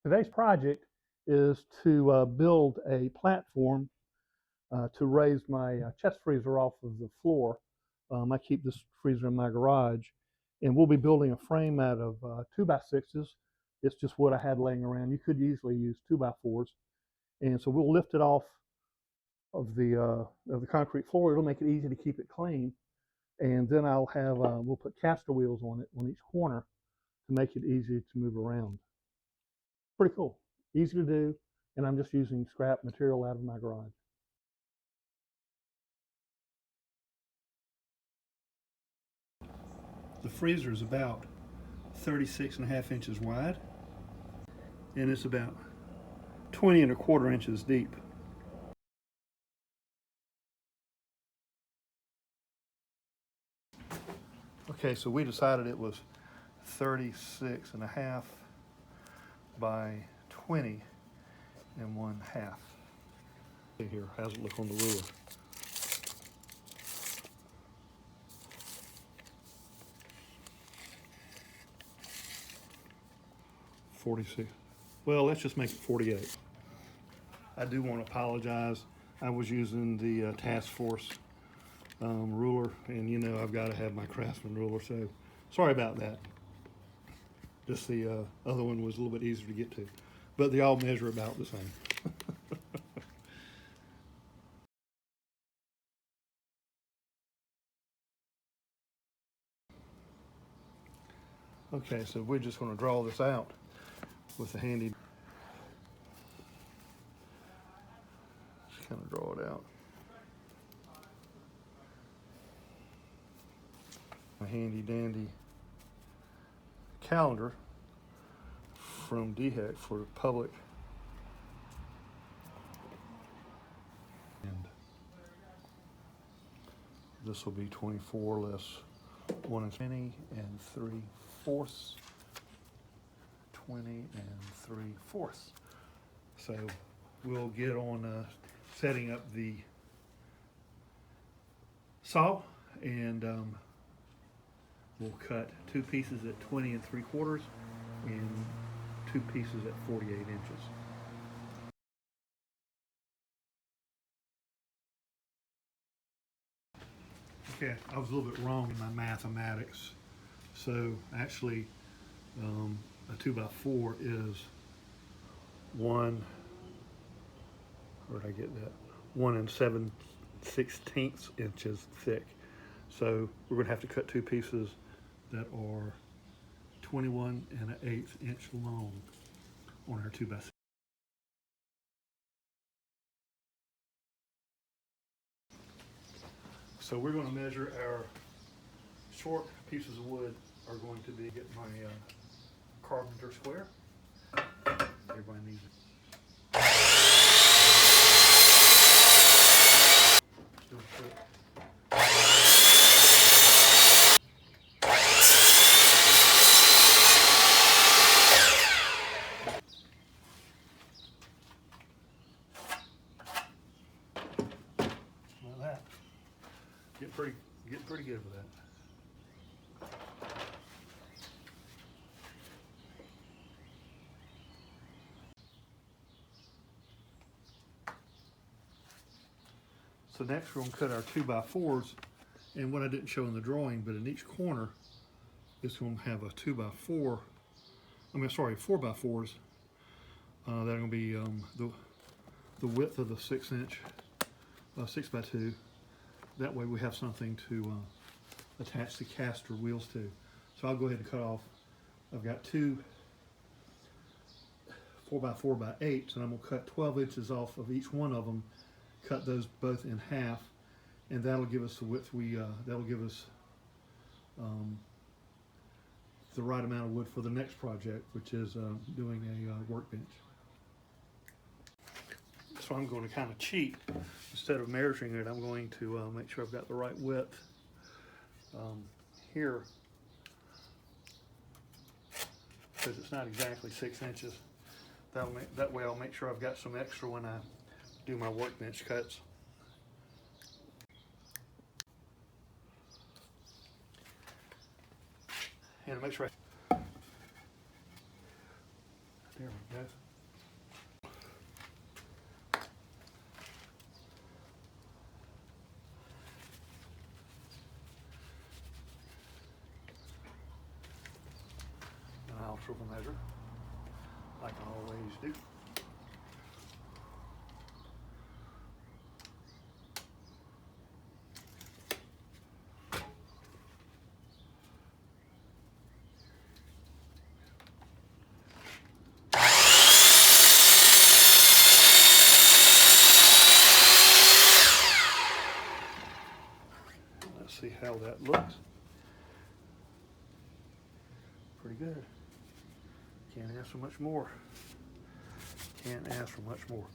Today's project is to build a platform to raise my chest freezer off of the floor. I keep this freezer in my garage, and we'll be building a frame out of 2x6s. It's just what I had laying around. You could easily use 2x4s, and so we'll lift it off of the concrete floor. It'll make it easy to keep it clean, and then we'll put caster wheels on it on each corner to make it easy to move around. Pretty cool, easy to do, and I'm just using scrap material out of my garage. The freezer is about 36.5 inches wide, and it's about 20 1/4 inches deep. Okay, so we decided it was 36.5 by 20 1/2. Here, how's it look on the ruler? $46. Well, let's just make it 48. I do want to apologize. I was using the task force ruler, and you know I've got to have my Craftsman ruler, so sorry about that. Just the other one was a little bit easier to get to, but they all measure about the same. Okay, so we're just going to draw this out with a handy. Just kind of draw it out. A handy dandy calendar from DHEC for public. And this will be 24 less 1 20 3/4. 20 3/4. So we'll get on setting up the saw, and we'll cut 2 pieces at 20 3/4 and 2 pieces at 48 inches. Okay, I was a little bit wrong in my mathematics. So actually, a 2x4 is 1. Where did I get that? 1 7/16 inches thick. So we're going to have to cut 2 pieces that are 21 1/8 inch long on our 2x6. So we're going to measure our short pieces of wood are going to be, get my carpenter square. Everybody needs it. Like that. Get pretty good with that. So next we're going to cut our 2x4s, and what I didn't show in the drawing, but in each corner it's going to have a 4x4s that are going to be the width of the 6-inch 6x2. That way we have something to attach the caster wheels to. So I'll go ahead and cut off. I've got 2 4x4x8s, and I'm going to cut 12 inches off of each one of them, cut those both in half, and that'll give us the width that'll give us the right amount of wood for the next project, which is doing a workbench. So I'm going to kind of cheat. Instead of measuring it, I'm going to make sure I've got the right width here, because it's not exactly 6 inches. That way I'll make sure I've got some extra when I do my workbench cuts. And make sure I There we go. And I'll triple measure like I always do. Let's see how that looks. Pretty good. Can't ask for much more. Can't ask for much more.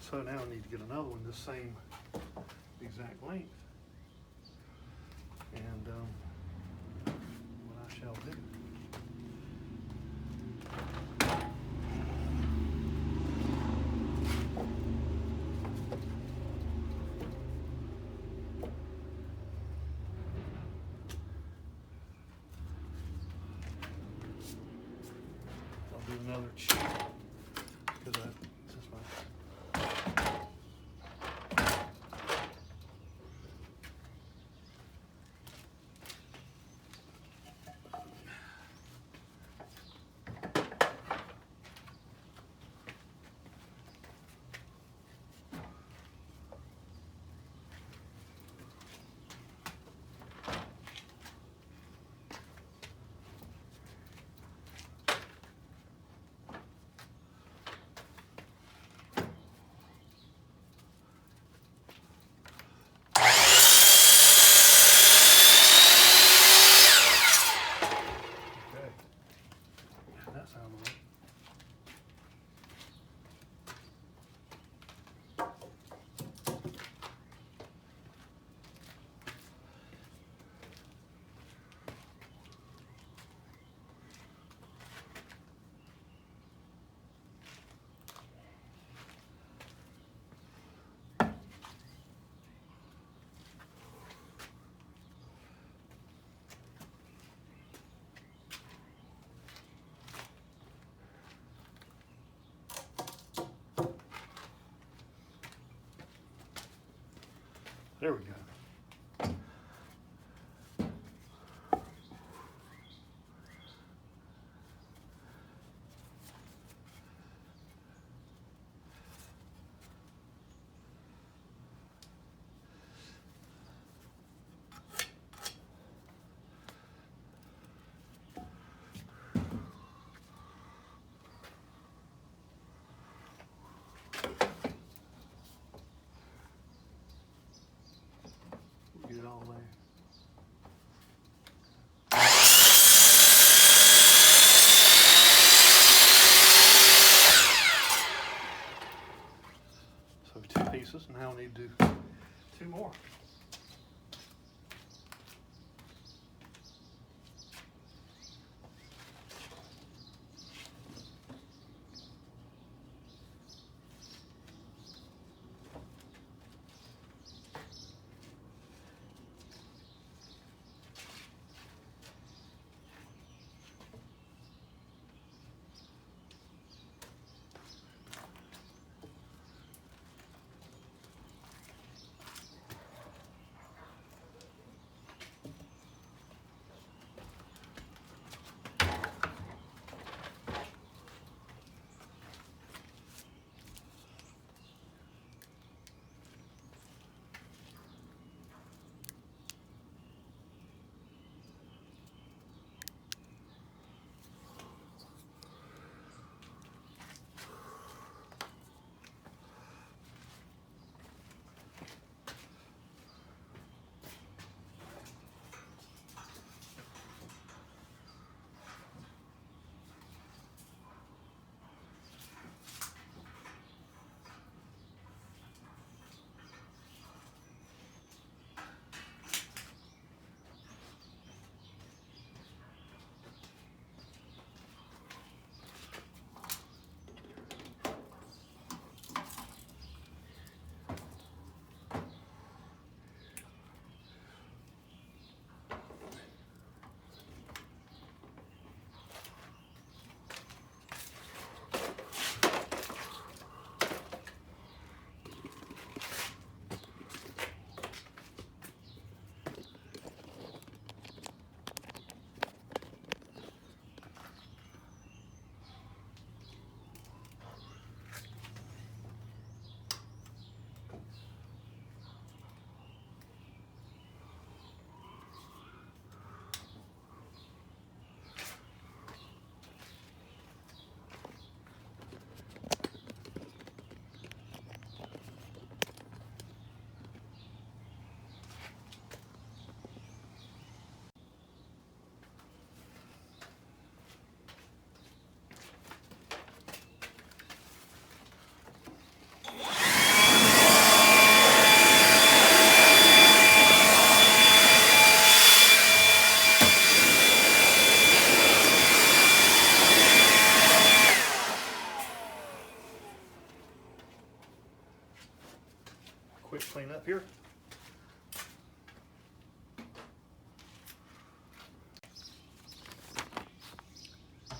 So now I need to get another one the same exact length. And what I shall do. I'll do another cheat because this is my There we go. Get it all there. So 2 pieces. Now I need to do 2 more. quick cleanup here.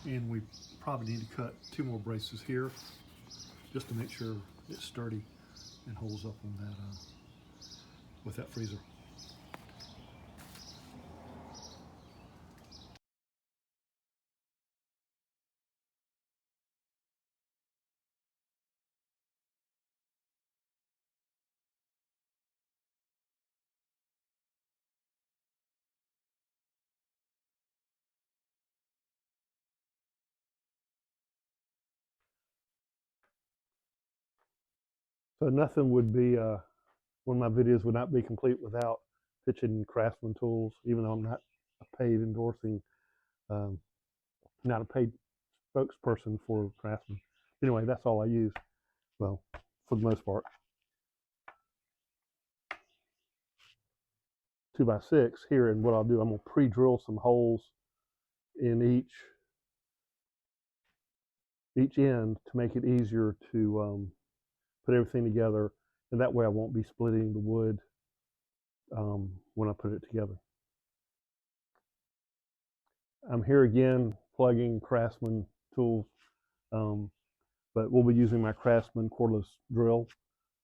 And we probably need to cut 2 more braces here just to make sure it's sturdy and holds up on that with that freezer. So nothing would be, one of my videos would not be complete without pitching Craftsman tools, even though I'm not a paid endorsing, um, not a paid spokesperson for Craftsman. Anyway, that's all I use, well, for the most part. 2x6 here, and what I'll do, I'm going to pre-drill some holes in each end to make it easier to put everything together, and that way I won't be splitting the wood when I put it together. I'm here again plugging Craftsman tools, but we'll be using my Craftsman cordless drill,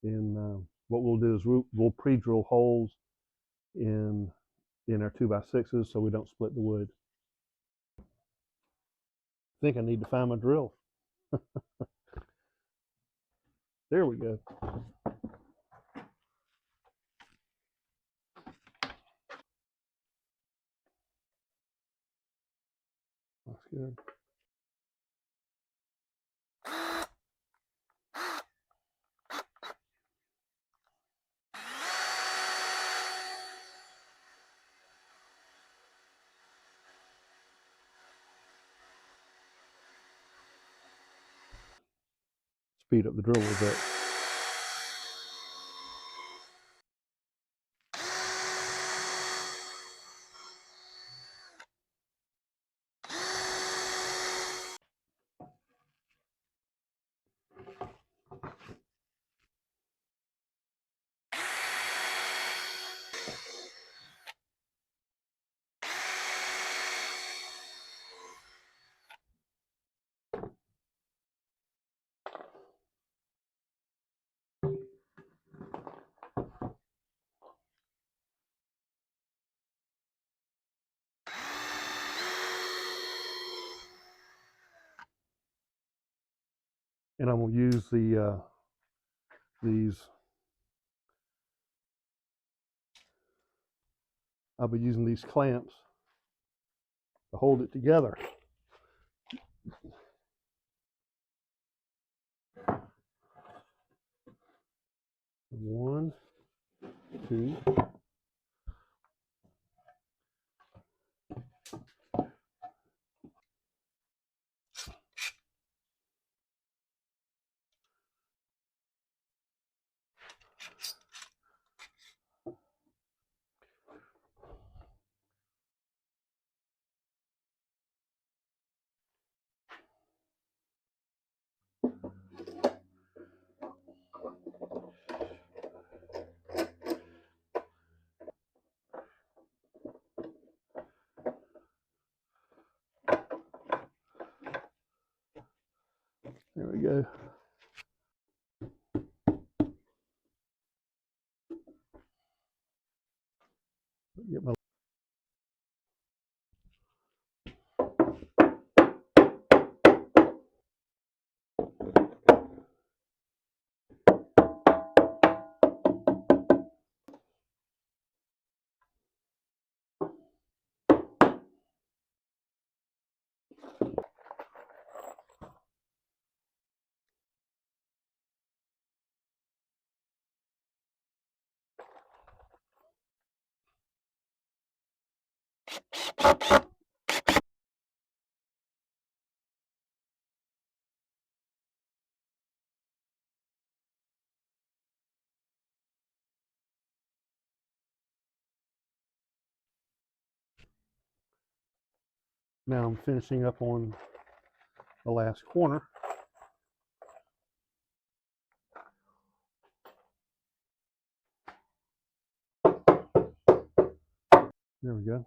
and what we'll do is we'll pre-drill holes in our 2x6s so we don't split the wood. I think I need to find my drill. There we go. That's good. Speed up the drill a little bit. And I'm going to use I'll be using these clamps to hold it together. One, two. There we go. Get my Now I'm finishing up on the last corner. There we go.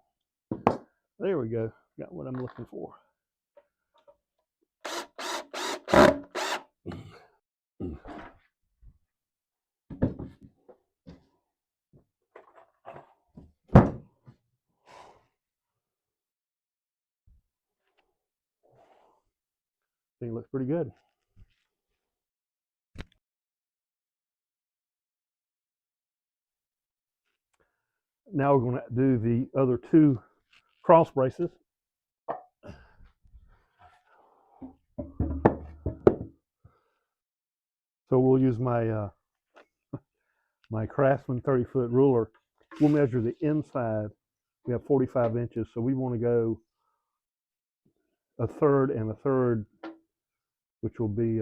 There we go. Got what I'm looking for. I think it looks pretty good. Now we're going to do the other two cross braces. So we'll use my my Craftsman 30-foot ruler. We'll measure the inside. We have 45 inches, so we want to go a third and a third, which will be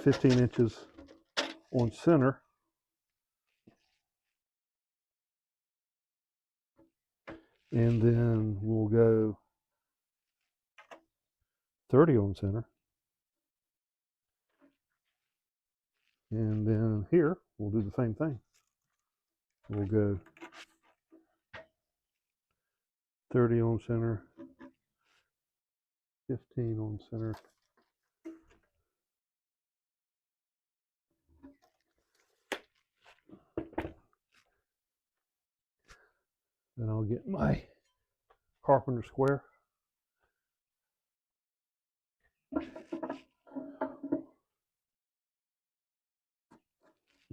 15 inches on center. And then we'll go 30 on center. And then here, we'll do the same thing. We'll go 30 on center, 15 on center. Then I'll get my carpenter square.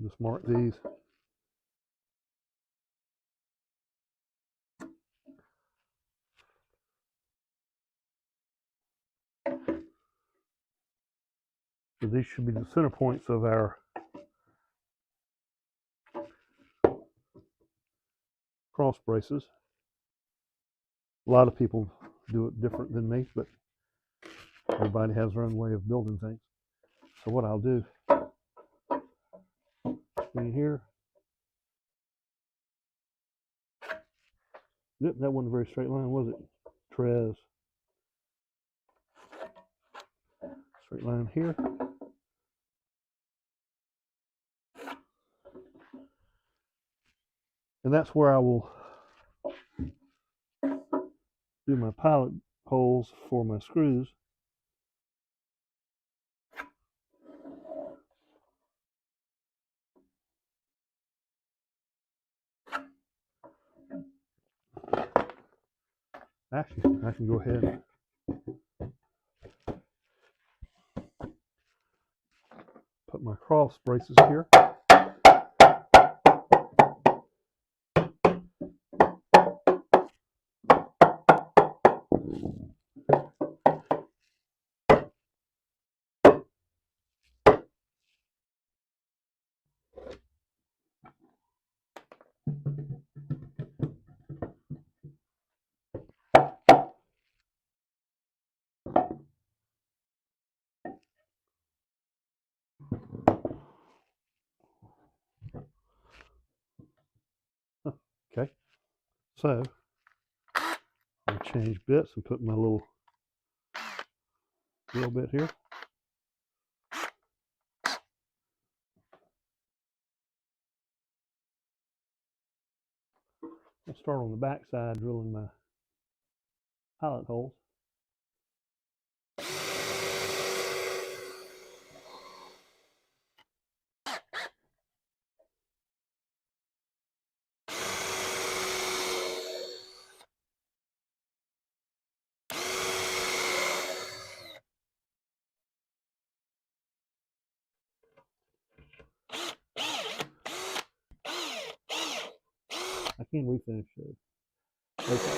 Just mark these. So these should be the center points of our cross braces. A lot of people do it different than me, but everybody has their own way of building things. So what I'll do, in here, yep, that wasn't a very straight line, was it? Trez. Straight line here. And that's where I will do my pilot holes for my screws. Actually, I can go ahead and put my cross braces here. Okay, so I'll change bits and put my little bit here. I'll start on the back side drilling my pilot holes. I can refinish those. Okay.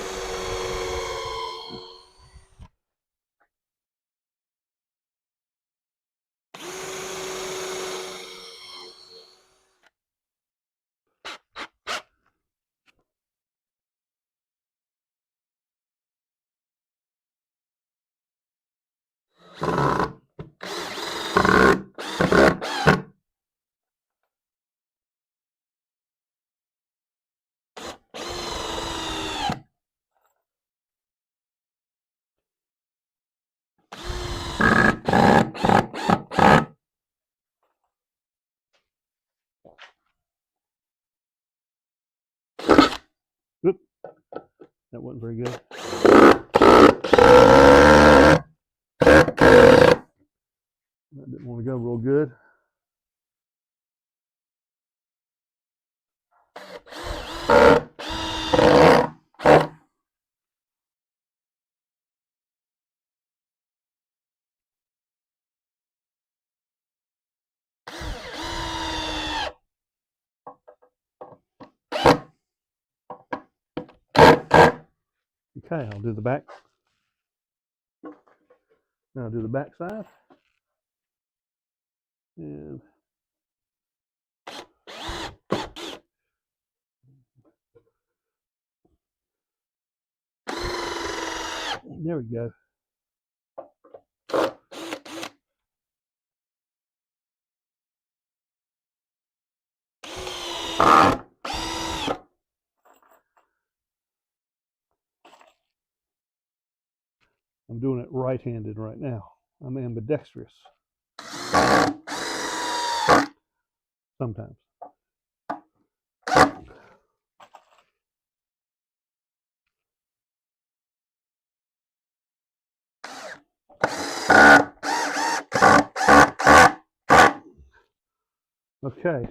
That wasn't very good. That didn't want to go real good. Okay, I'll do the back. Now I'll do the back side. And there we go. I'm doing it right-handed right now. I'm ambidextrous. Sometimes. Okay.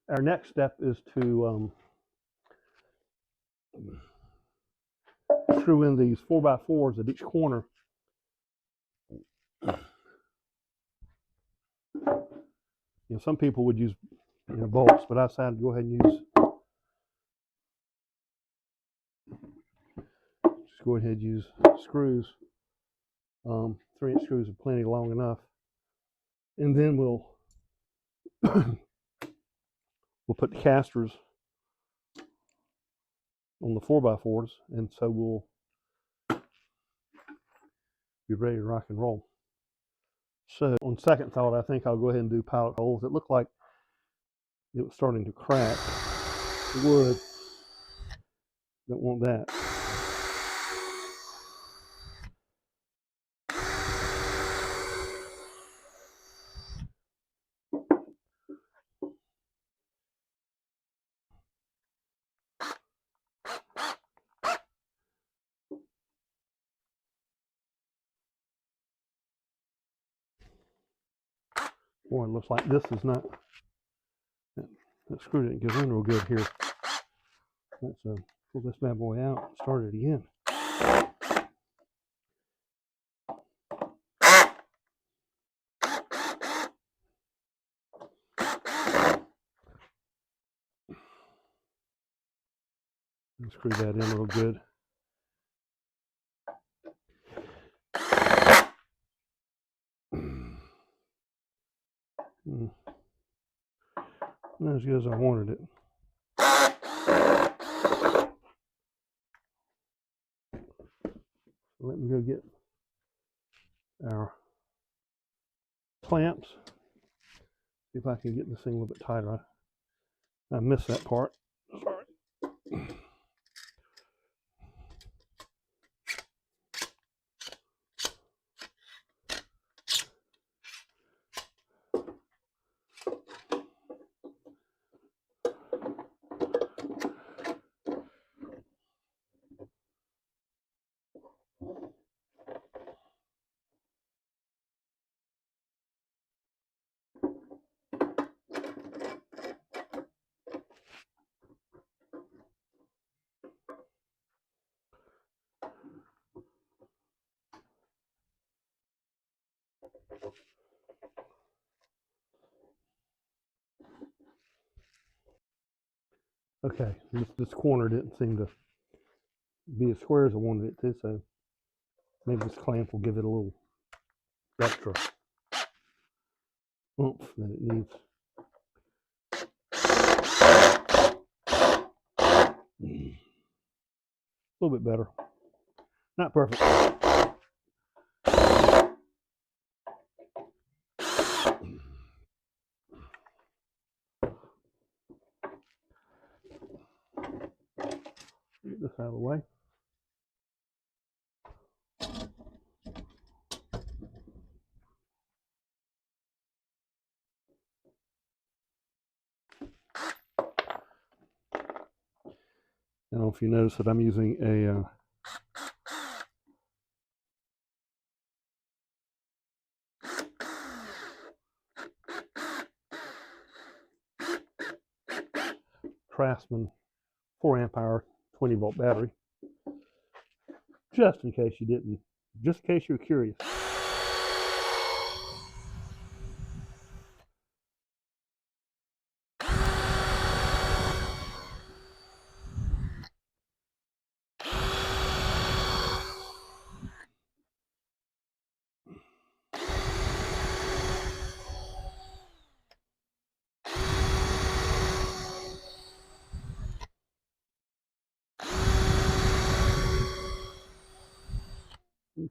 Our next step is to screw in these 4x4s at each corner. Some people would use bolts, but I decided to go ahead and use screws. 3-inch screws are plenty long enough. And then we'll put the casters on the 4x4s, and so we'll be ready to rock and roll. So on second thought, I think I'll go ahead and do pilot holes. It looked like it was starting to crack. The wood, don't want that. Boy, it looks like this is not, that screw didn't get in real good here. Let's pull this bad boy out and start it again. And screw that in real good. Not as good as I wanted it. So let me go get our clamps. See if I can get this thing a little bit tighter. I missed that part. Sorry. Okay, this corner didn't seem to be as square as I wanted it to, so maybe this clamp will give it a little extra oomph that it needs. A little bit better. Not perfect. Get this out of the way. don't know if you notice that I'm using a Craftsman 4 amp hour 20 volt battery, just in case you didn't, just in case you're curious.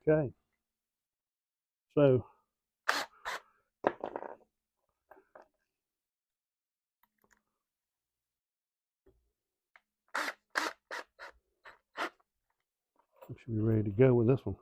Okay, so we should be ready to go with this one.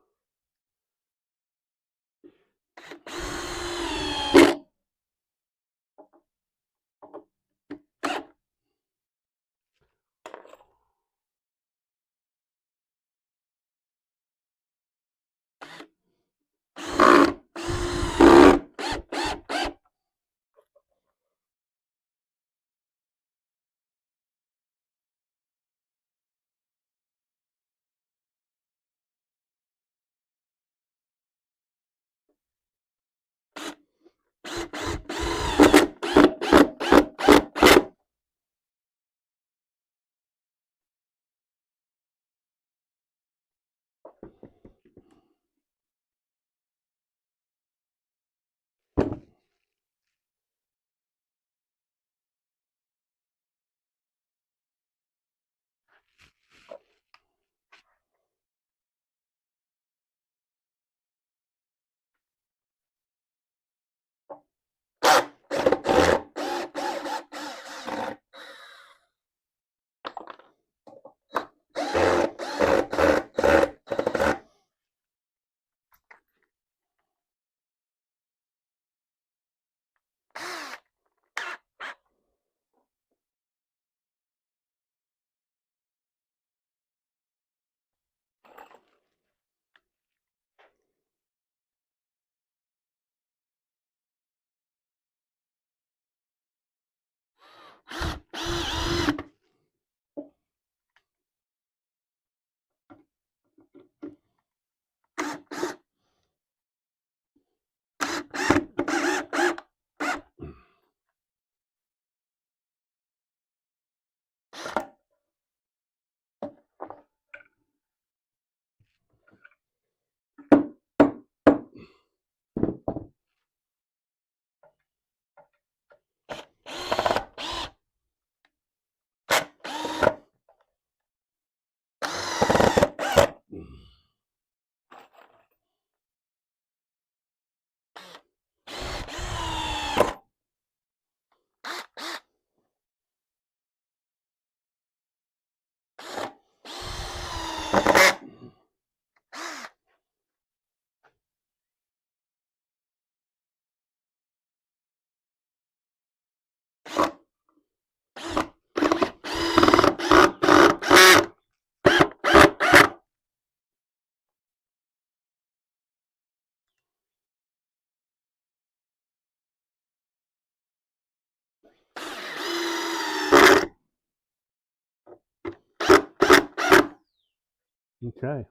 Okay,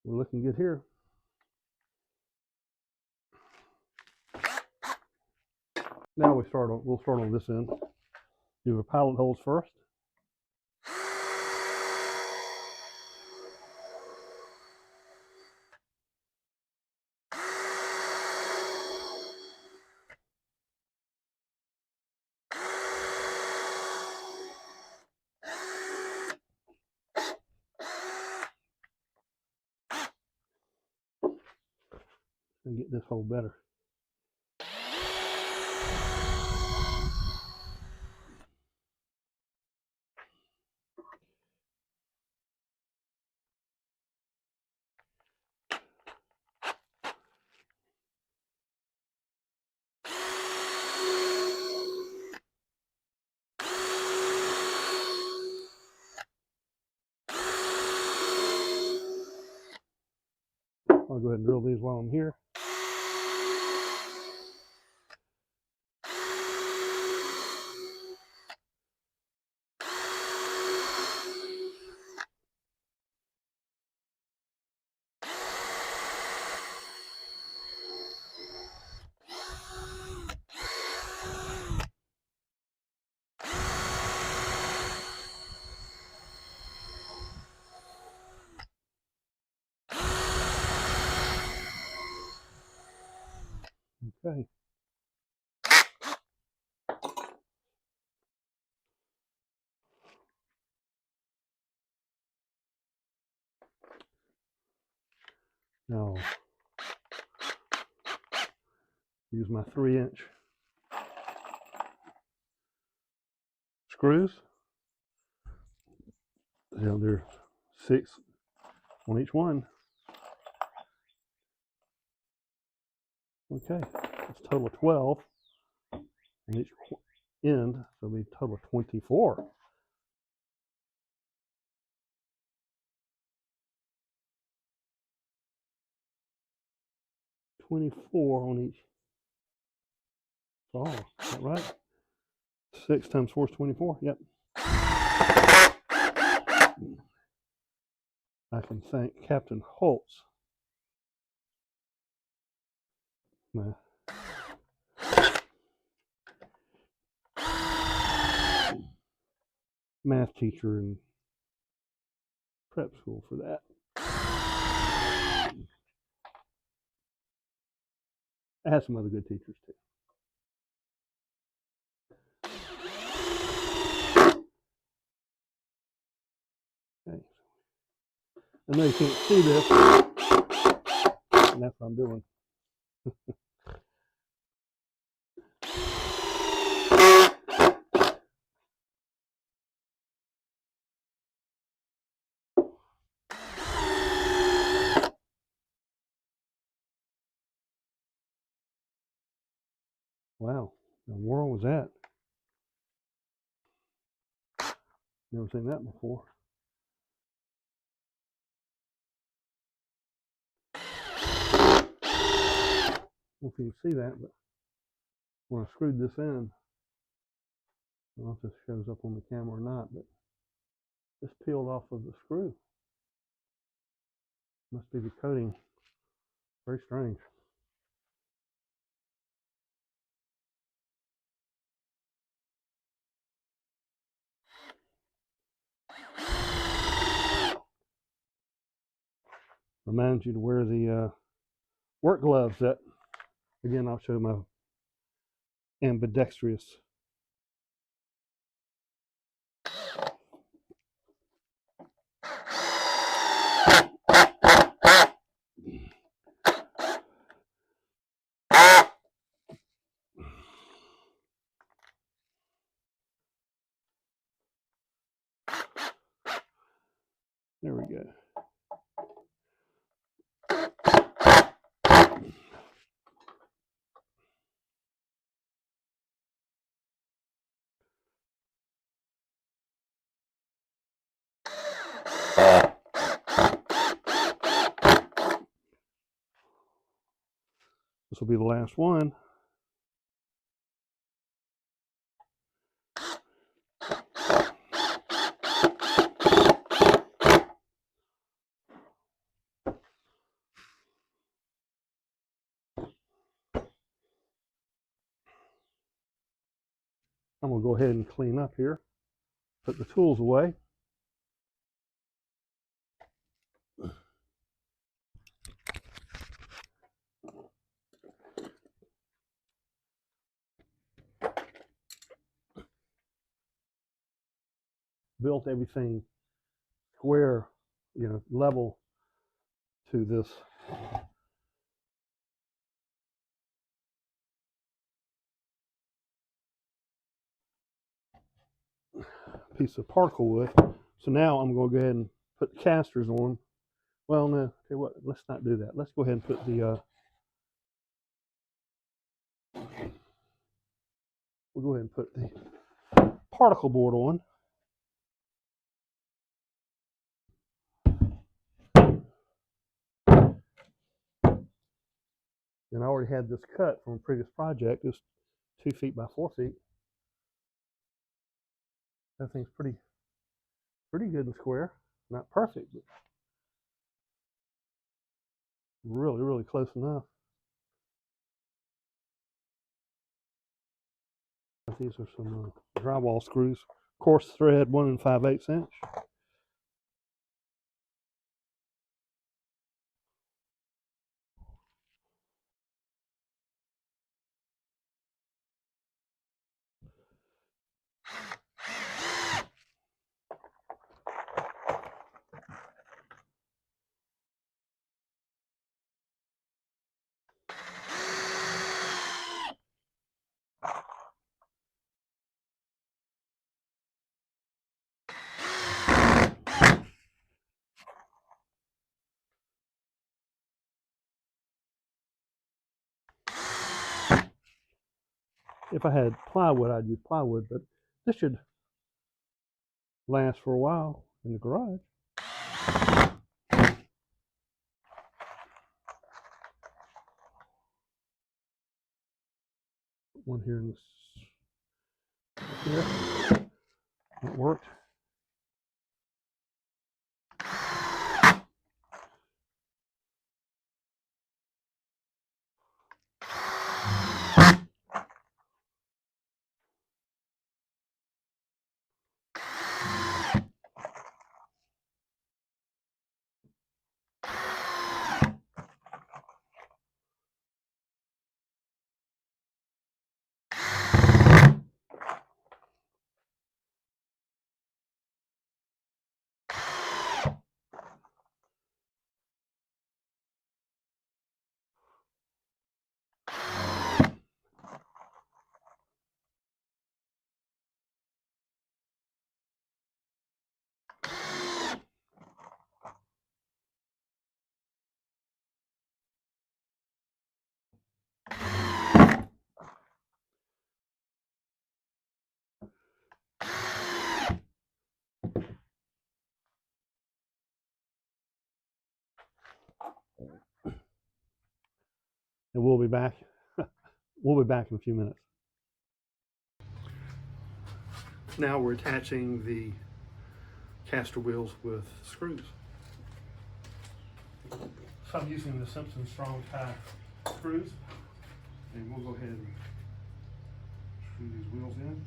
we're looking good here. Now we'll start on this end. Do the pilot holes first. And get this hole better. I'll go ahead and drill these while I'm here. Okay. Now, use my 3-inch screws. Now there's 6 on each one. Okay, it's a total of 12 on each end, so it'll be a total of 24. On each. Oh, is that right? 6 times 4 is 24. Yep. I can thank Captain Holtz, my math teacher in prep school, for that. I had some other good teachers too. Okay. I know you can't see this, and that's what I'm doing. Wow, the world was that? Never seen that before. I don't know if you can see that, but when I screwed this in, I don't know if this shows up on the camera or not, but this peeled off of the screw. Must be the coating. Very strange. Reminds you to wear the work gloves that, again, I'll show my ambidextrous. There we go. This will be the last one. I'm going to go ahead and clean up here, put the tools away. Built everything square, level to this piece of particle wood. So now I'm going to go ahead and put the casters on. Well, no, tell you what, let's not do that. Let's go ahead and put the we'll go ahead and put the particle board on. And I already had this cut from a previous project. It's 2 feet by 4 feet. That thing's pretty good and square. Not perfect, but really close enough. These are some drywall screws, coarse thread, 1 5/8 inch. If I had plywood, I'd use plywood, but this should last for a while in the garage. One here in this here. That worked. And we'll be back. We'll be back in a few minutes. Now we're attaching the caster wheels with screws. So I'm using the Simpson strong tie screws, and we'll go ahead and screw these wheels in.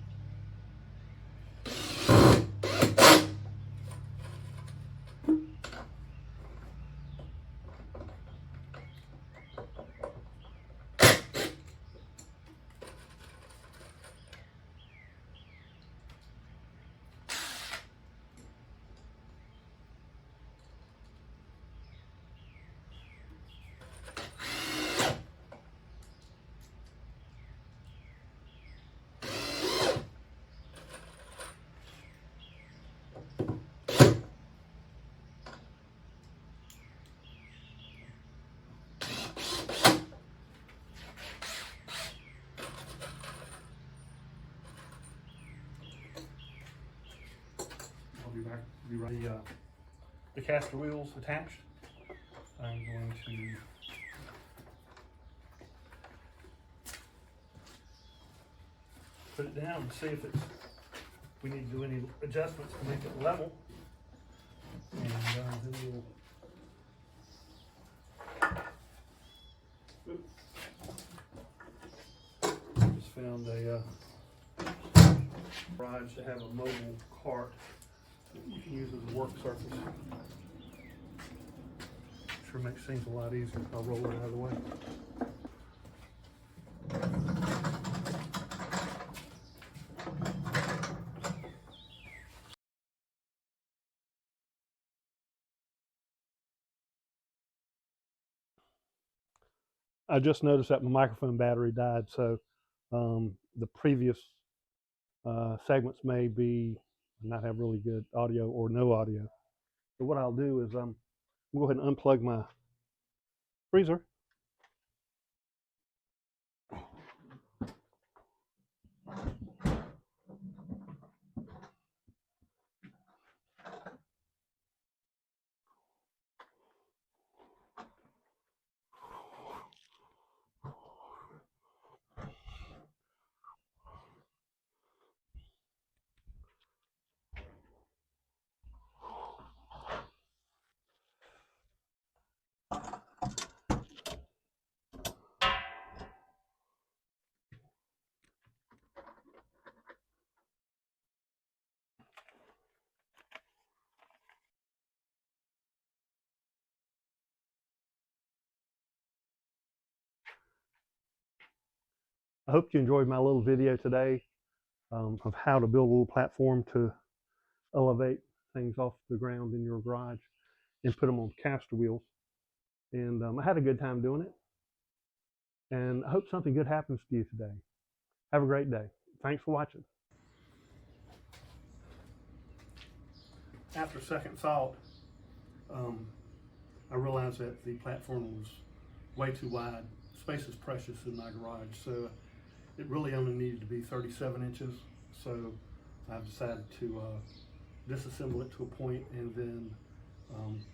Be ready. The caster wheels attached. I'm going to put it down and see if we need to do any adjustments to make it level. And then we'll just found a garage to have a mobile cart you can use as a work surface. Sure makes things a lot easier if I roll it out of the way. I just noticed that my microphone battery died, so the previous segments may not have really good audio or no audio. So what I'll do is we'll go ahead and unplug my freezer. I hope you enjoyed my little video today of how to build a little platform to elevate things off the ground in your garage and put them on caster wheels. And I had a good time doing it. And I hope something good happens to you today. Have a great day. Thanks for watching. After second thought, I realized that the platform was way too wide. Space is precious in my garage, so it really only needed to be 37 inches. So I've decided to disassemble it to a point and then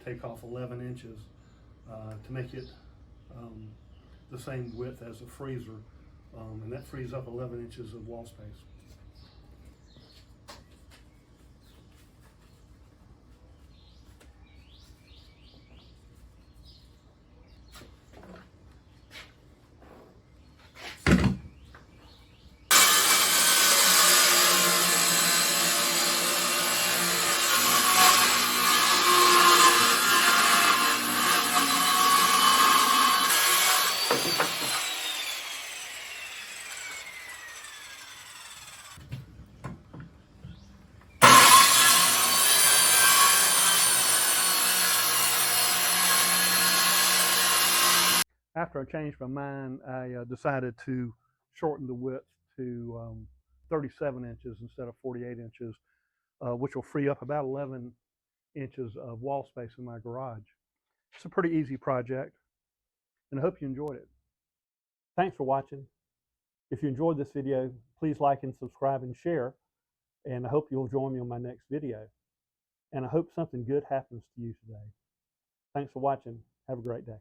take off 11 inches to make it the same width as a freezer, and that frees up 11 inches of wall space. After I changed my mind, I decided to shorten the width to 37 inches instead of 48 inches, which will free up about 11 inches of wall space in my garage. It's a pretty easy project, and I hope you enjoyed it. Thanks for watching. If you enjoyed this video, please like and subscribe and share, and I hope you'll join me on my next video. And I hope something good happens to you today. Thanks for watching. Have a great day.